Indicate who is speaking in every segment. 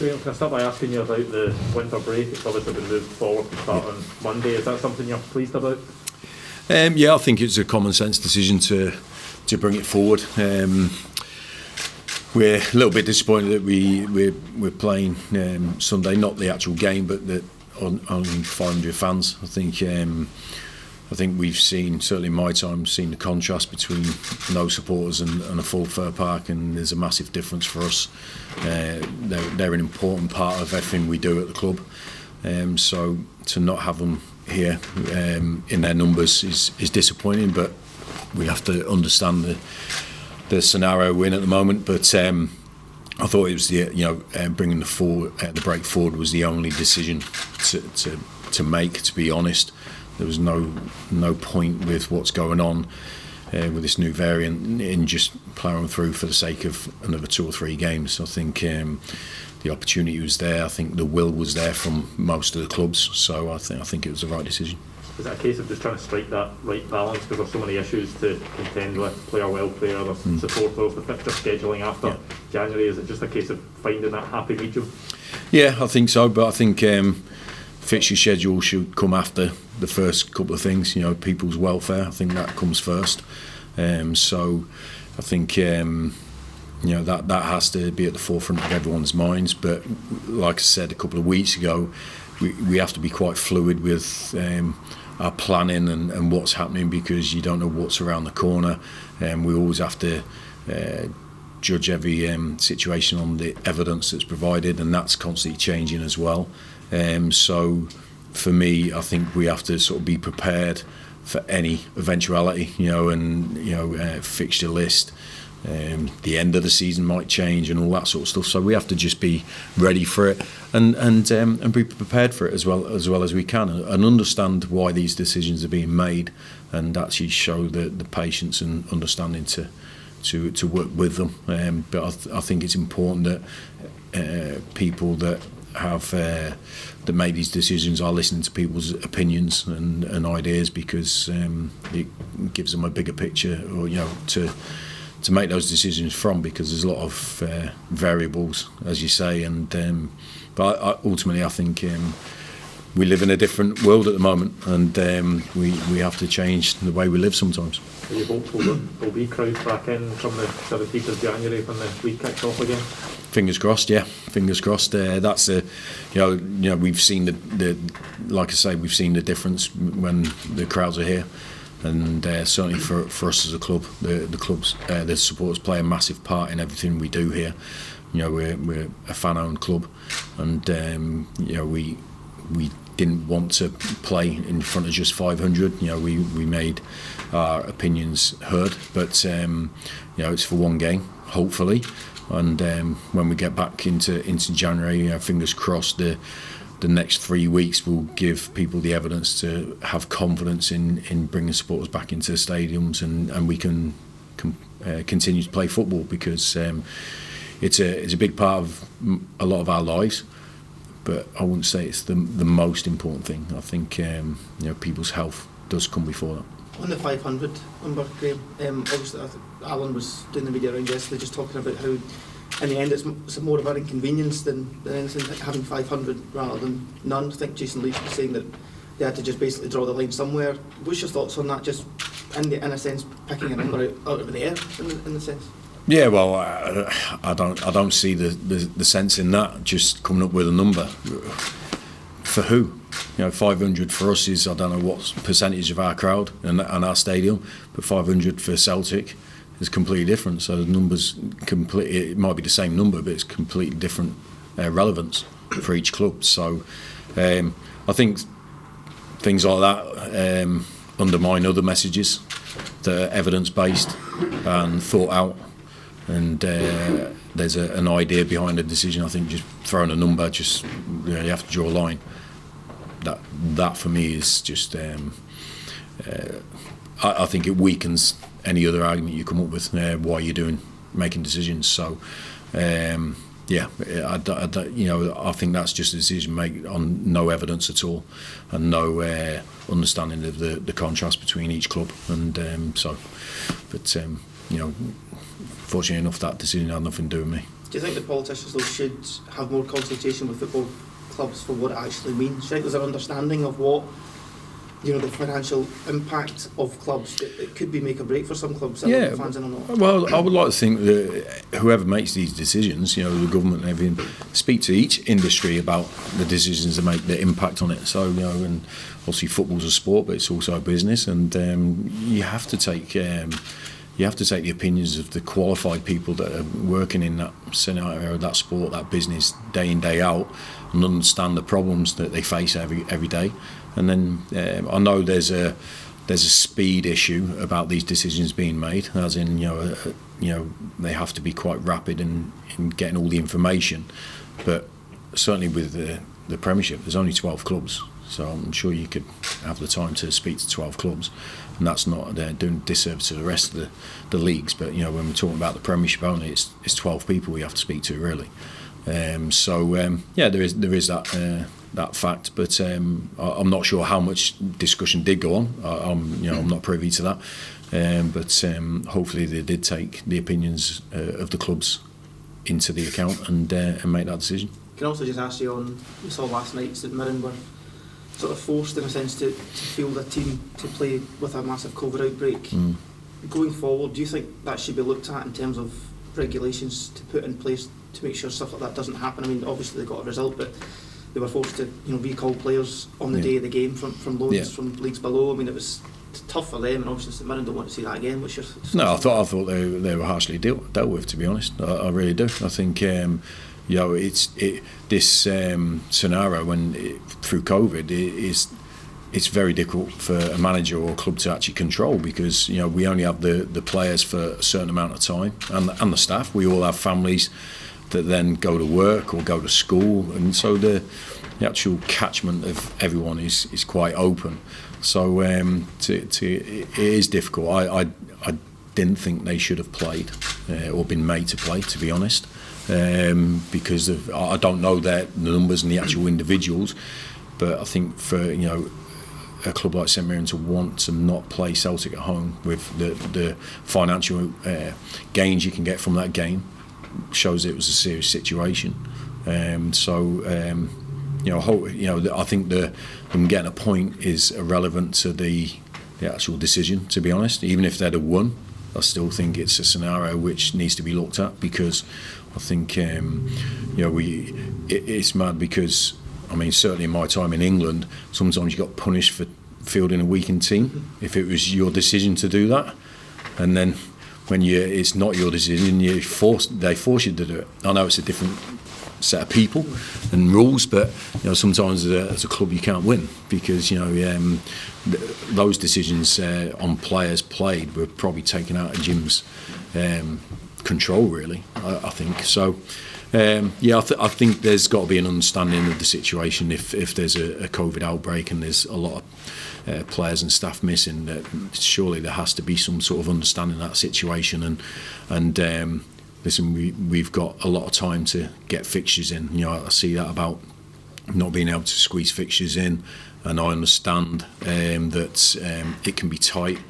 Speaker 1: Can I start by asking you about the winter break? It's obviously been moved forward to start on Monday. Is that something you're pleased about?
Speaker 2: Yeah, I think it's a common sense decision to bring it forward. We're a little bit disappointed that we're playing Sunday, not the actual game, but on 500 fans. I think we've seen, certainly in my time, seen the contrast between no supporters and a full Fir Park, and there's a massive difference for us. They're an important part of everything we do at the club. So to not have them here in their numbers is disappointing, but we have to understand the scenario we're in at the moment. But I thought it was bringing the break forward was the only decision to make. To be honest, there was no point with what's going on with this new variant in just ploughing through for the sake of another 2 or 3 games. I think the opportunity was there. I think the will was there from most of the clubs. So I think it was the right decision.
Speaker 1: Is that a case of just trying to strike that right balance, because there's so many issues to contend with? Player welfare, there's supporters, the fixture scheduling after January. Is it just a case of finding that happy medium? Yeah,
Speaker 2: I think so. But I think fixture schedule should come after the first couple of things. People's welfare. I think that comes first. So I think that has to be at the forefront of everyone's minds. But like I said a couple of weeks ago, we have to be quite fluid with our planning and what's happening, because you don't know what's around the corner. We always have to judge every situation on the evidence that's provided, and that's constantly changing as well. So for me, I think we have to sort of be prepared for any eventuality, fixture list. The end of the season might change and all that sort of stuff. So we have to just be ready for it and be prepared for it as well as we can, and understand why these decisions are being made, and actually show the patience and understanding to work with them. But I think it's important that people that have that make these decisions are listening to people's opinions and ideas, because it gives them a bigger picture, or to make those decisions from, because there's a lot of variables, as you say, but ultimately I think we live in a different world at the moment, and we have to change the way we live sometimes.
Speaker 1: Are you hopeful that there'll be crowds back in from the 17th of January when the league kicks off again?
Speaker 2: Fingers crossed, yeah. Fingers crossed. That's we've seen like I say, we've seen the difference when the crowds are here. And certainly for us as a club, the supporters play a massive part in everything we do here. We're a fan-owned club, and we didn't want to play in front of just 500. We made our opinions heard, but it's for one game, hopefully. And when we get back into January, fingers crossed, the next 3 weeks will give people the evidence to have confidence in bringing supporters back into the stadiums, and we can continue to play football, because it's a big part of a lot of our lives. But I wouldn't say it's the most important thing. I think people's health does come before that.
Speaker 3: On the 500 number, Graham, obviously Alan was doing the media around yesterday, just talking about how in the end it's more of an inconvenience than anything, having 500 rather than none. I think Jason Leach was saying that they had to just basically draw the line somewhere. What's your thoughts on that, just in a sense picking a number out of the air in the sense?
Speaker 2: Yeah, well, I don't see the sense in that, just coming up with a number. For who? 500 for us is, I don't know what percentage of our crowd and our stadium, but 500 for Celtic is completely different. So the numbers it might be the same number, but it's completely different relevance for each club. So I think things like that undermine other messages that are evidence-based and thought out. And there's an idea behind a decision. I think just throwing a number, you have to draw a line. That for me is just. I think it weakens any other argument you come up with why you're making decisions. So, I think that's just a decision made on no evidence at all, and no understanding of the contrast between each club. And fortunately enough, that decision had nothing to do with me.
Speaker 3: Do you think the politicians, though, should have more consultation with football clubs for what it actually means? Do you think there's an understanding of what, you know, the financial impact of clubs, that it could be make or break for some clubs,
Speaker 2: yeah,
Speaker 3: fans in or not?
Speaker 2: Well, I would like to think that whoever makes these decisions, you know, the government and everything, speak to each industry about the decisions they make, the impact on it. So, you know, and obviously football's a sport, but it's also a business, and you have to take the opinions of the qualified people that are working in that scenario, that sport, that business, day in, day out, and understand the problems that they face every day. And then I know there's a speed issue about these decisions being made, as in, you know, they have to be quite rapid in getting all the information. But certainly with the Premiership, there's only 12 clubs, so I'm sure you could have the time to speak to 12 clubs, and that's not doing disservice to the rest of the leagues. But you know, when we're talking about the Premiership only, it's 12 people we have to speak to, really. Yeah, there is that fact, but I'm not sure how much discussion did go on. I'm not privy to that, but hopefully they did take the opinions of the clubs into the account and make that decision.
Speaker 3: Can I also just ask you on, we saw last night St Mirren were sort of forced in a sense to field a team to play with a massive COVID outbreak. Going forward, do you think that should be looked at in terms of regulations to put in place to make sure stuff like that doesn't happen? I mean, obviously they got a result, but they were forced to, you know, recall players on the day of the game from loans from leagues below. I mean, it was tough for them, and obviously St Mirren don't want to see that again. What's your
Speaker 2: No, I thought they were harshly dealt with, to be honest. I really do. I think you know, this scenario through COVID it's very difficult for a manager or a club to actually control, because you know, we only have the players for a certain amount of time, and the staff. We all have families that then go to work or go to school, and so the actual catchment of everyone is quite open. So it is difficult. I didn't think they should have played or been made to play, to be honest, because I don't know the numbers and the actual individuals, but I think for, you know, a club like St Mirren to want to not play Celtic at home with the financial gains you can get from that game shows it was a serious situation. You know, I think them getting a point is irrelevant to the actual decision, to be honest. Even if they'd have won, I still think it's a scenario which needs to be looked at, because I think you know, it's mad, because I mean, certainly in my time in England, sometimes you got punished for fielding a weakened team if it was your decision to do that, and then when it's not your decision, they force you to do it. I know it's a different set of people and rules, but you know, sometimes as a club you can't win, because you know, those decisions on players played were probably taken out of Jim's control, really. I think so. I think there's got to be an understanding of the situation. If there's a COVID outbreak and there's a lot of players and staff missing, surely there has to be some sort of understanding of that situation. And listen, we've got a lot of time to get fixtures in. You know, I see that about not being able to squeeze fixtures in, and I understand that it can be tight.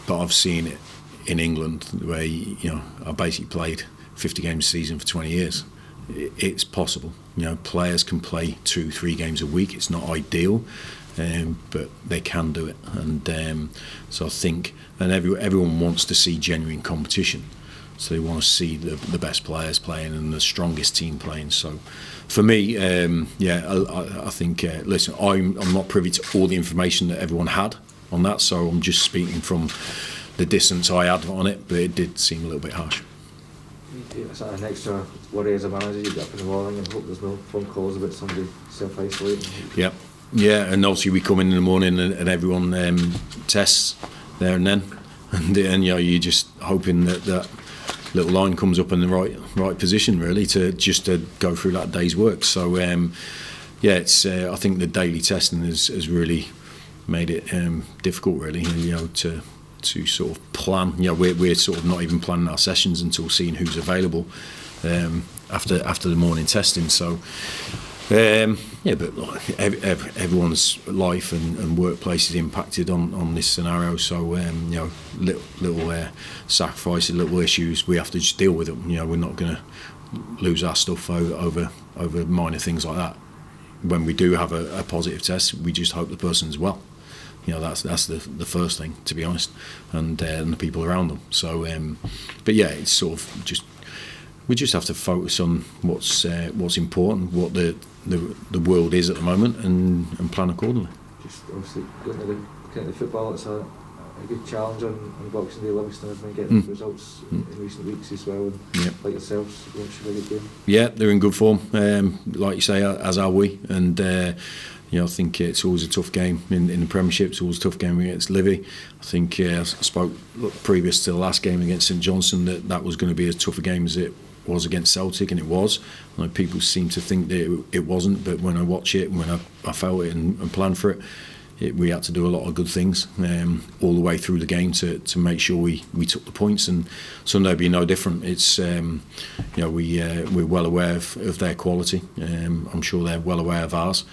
Speaker 2: But I've seen it in England where, you know, I basically played 50 games a season for 20 years. It's possible. You know, players can play 2-3 games a week. It's not ideal, but they can do it. And so I think, and everyone wants to see genuine competition. So they want to see the best players playing and the strongest team playing. So for me, I think, listen, I'm not privy to all the information that everyone had on that, so I'm just speaking from the distance I had on it, but it did seem a little bit harsh.
Speaker 4: It's an extra worry as a manager. You get up in the morning and hope there's no phone calls about somebody self-isolating.
Speaker 2: Yeah, and obviously we come in the morning and everyone tests there and then, and you know, you're just hoping that little line comes up in the right position, really, to go through that day's work. So it's I think the daily testing has really made it difficult, really, you know, to sort of plan. You know, we're sort of not even planning our sessions until seeing who's available after the morning testing. So Yeah, but look, everyone's life and workplace is impacted on this scenario. So little sacrifices, little issues, we have to just deal with them. We're not going to lose our stuff over minor things like that. When we do have a positive test, we just hope the person's well. That's the first thing, to be honest, and the people around them. So, but yeah, it's sort of just. We just have to focus on what's important, what the world is at the moment, and plan accordingly.
Speaker 4: Just obviously getting the football, it's a good challenge on Boxing Day. Livingston have been getting results in recent weeks as well, and like yourselves, what should be a good game? Yeah,
Speaker 2: they're in good form, like you say, as are we, and I think it's always a tough game in the Premiership. It's always a tough game against Livy. I think I spoke previous to the last game against St Johnstone that was going to be as tough a game as it was against Celtic, and it was. People seem to think that it wasn't, but when I watch it, when I felt it and planned for it, we had to do a lot of good things all the way through the game to make sure we took the points, and Sunday will be no different. It's we're well aware of their quality. I'm sure they're well aware of ours,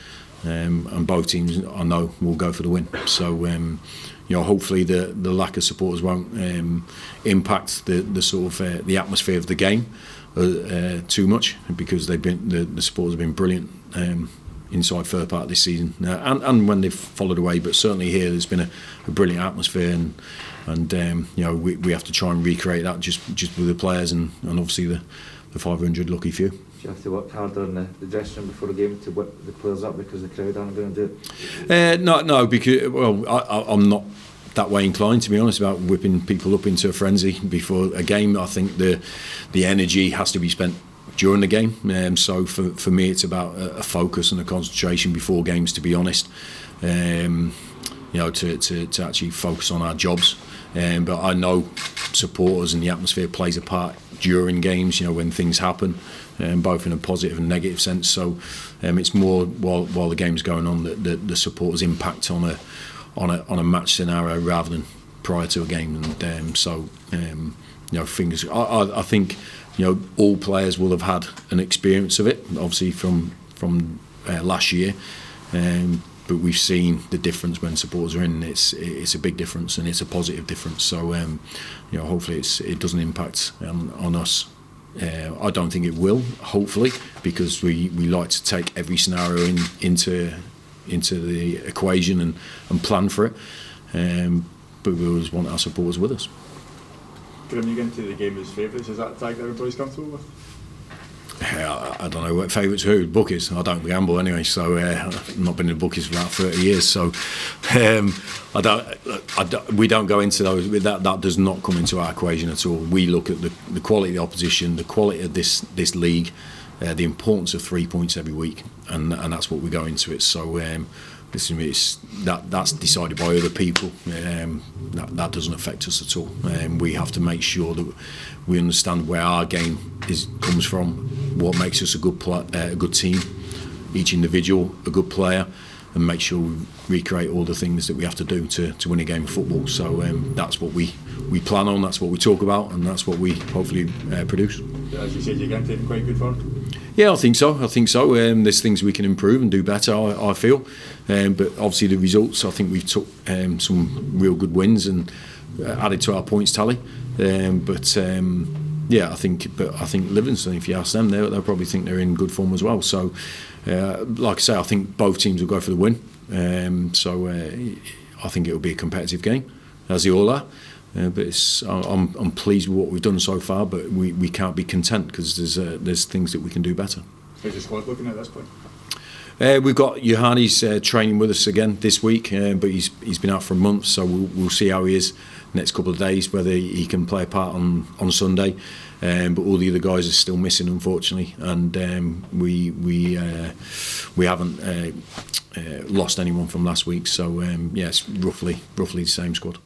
Speaker 2: and both teams I know will go for the win. So hopefully the lack of supporters won't impact the sort of the atmosphere of the game too much, because the supporters have been brilliant inside third part of this season, and when they've followed away. But certainly here, there's been a brilliant atmosphere, and we have to try and recreate that just with the players and obviously the 500 lucky few.
Speaker 4: Do you have to work harder in the dressing room before the game to whip the players up because the crowd aren't going to do it?
Speaker 2: No, because I'm not that way inclined, to be honest, about whipping people up into a frenzy before a game. I think the energy has to be spent during the game. So for me, it's about a focus and a concentration before games, to be honest. To actually focus on our jobs. But I know supporters and the atmosphere plays a part during games, when things happen, both in a positive and negative sense. So it's more while the game's going on that the supporters' impact on a match scenario rather than prior to a game. And I think all players will have had an experience of it, obviously from last year. But we've seen the difference when supporters are in. It's a big difference, and it's a positive difference. So hopefully it doesn't impact on us. I don't think it will, hopefully, because we like to take every scenario into the equation and plan for it. But we always want our supporters with us.
Speaker 5: Graham, you get into the game as favourites. Is that a tag that everybody's comfortable with?
Speaker 2: I don't know what favourites who bookies. I don't gamble anyway, so I've not been in the bookies for about 30 years. So we don't go into those. That does not come into our equation at all. We look at the quality of the opposition, the quality of this league, the importance of 3 points every week, and that's what we go into it. So that's decided by other people. That doesn't affect us at all. We have to make sure that we understand where our game comes from, what makes us a good team, each individual a good player, and make sure we recreate all the things that we have to do to win a game of football. So that's what we plan on, that's what we talk about, and that's what we hopefully produce.
Speaker 5: As you said, you're getting in quite good form.
Speaker 2: Yeah, I think so. There's things we can improve and do better, I feel. But obviously the results, I think we've took some real good wins and added to our points tally. I think Livingston, if you ask them, they'll probably think they're in good form as well. So, like I say, I think both teams will go for the win. I think it'll be a competitive game, as they all are. But I'm pleased with what we've done so far, but we can't be content because there's things that we can do better.
Speaker 5: How's the squad looking at this point?
Speaker 2: We've got Johannes training with us again this week, but he's been out for a month, so we'll see how he is next couple of days, whether he can play a part on Sunday. But all the other guys are still missing, unfortunately, and we haven't lost anyone from last week. So it's roughly the same squad.